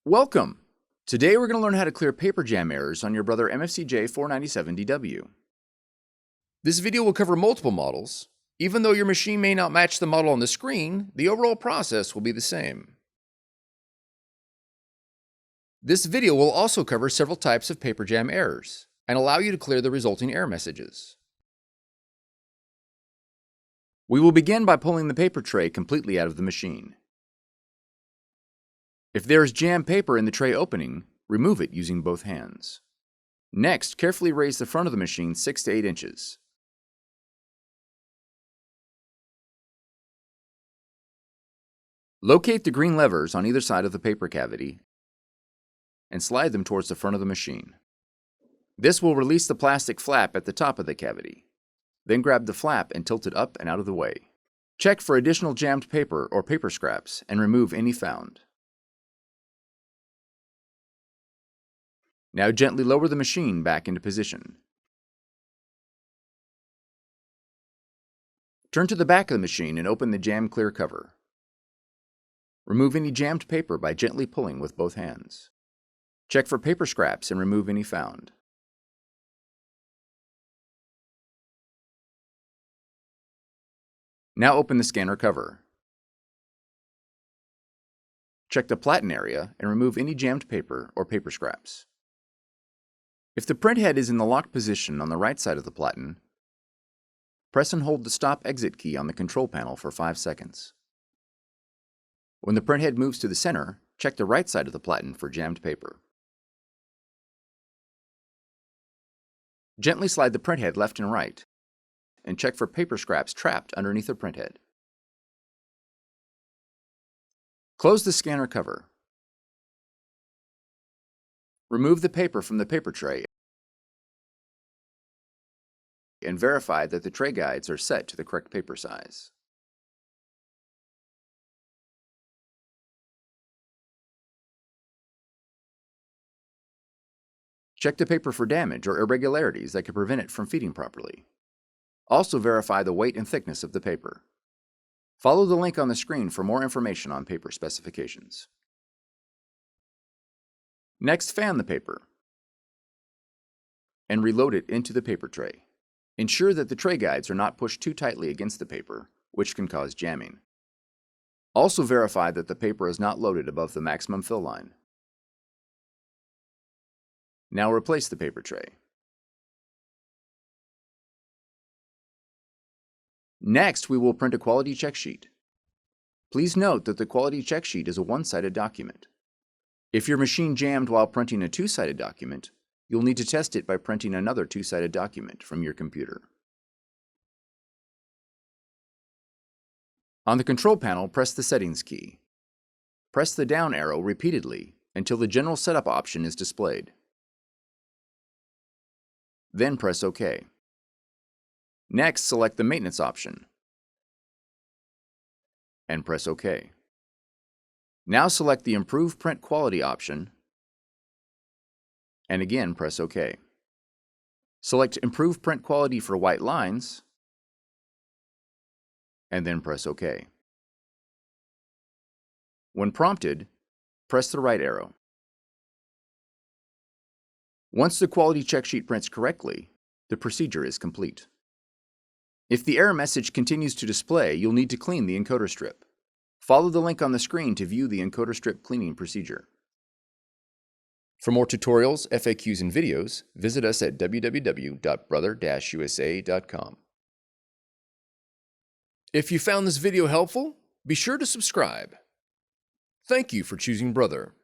Welcome! Today we're going to learn how to clear paper jam errors on your Brother MFCJ497DW. This video will cover multiple models. Even though your machine may not match the model on the screen, the overall process will be the same. This video will also cover several types of paper jam errors and allow you to clear the resulting error messages. We will begin by pulling the paper tray completely out of the machine. If there is jammed paper in the tray opening, remove it using both hands. Next, carefully raise the front of the machine 6 to 8 inches. Locate the green levers on either side of the paper cavity and slide them towards the front of the machine. This will release the plastic flap at the top of the cavity. Then grab the flap and tilt it up and out of the way. Check for additional jammed paper or paper scraps and remove any found. Now gently lower the machine back into position. Turn to the back of the machine and open the jam clear cover. Remove any jammed paper by gently pulling with both hands. Check for paper scraps and remove any found. Now open the scanner cover. Check the platen area and remove any jammed paper or paper scraps. If the printhead is in the locked position on the right side of the platen, press and hold the Stop/Exit key on the control panel for 5 seconds. When the printhead moves to the center, check the right side of the platen for jammed paper. Gently slide the printhead left and right, and check for paper scraps trapped underneath the printhead. Close the scanner cover. Remove the paper from the paper tray and verify that the tray guides are set to the correct paper size. Check the paper for damage or irregularities that could prevent it from feeding properly. Also verify the weight and thickness of the paper. Follow the link on the screen for more information on paper specifications. Next, fan the paper and reload it into the paper tray. Ensure that the tray guides are not pushed too tightly against the paper, which can cause jamming. Also verify that the paper is not loaded above the maximum fill line. Now replace the paper tray. Next, we will print a quality check sheet. Please note that the quality check sheet is a one-sided document. If your machine jammed while printing a two-sided document, you'll need to test it by printing another two-sided document from your computer. On the control panel, press the Settings key. Press the down arrow repeatedly until the General Setup option is displayed. Then press OK. Next, select the Maintenance option and press OK. Now select the Improve Print Quality option and again press OK. Select Improve Print Quality for white lines and then press OK. When prompted, press the right arrow. Once the quality check sheet prints correctly, the procedure is complete. If the error message continues to display, you'll need to clean the encoder strip. Follow the link on the screen to view the encoder strip cleaning procedure. For more tutorials, FAQs, and videos, visit us at www.brother-usa.com. If you found this video helpful, be sure to subscribe. Thank you for choosing Brother.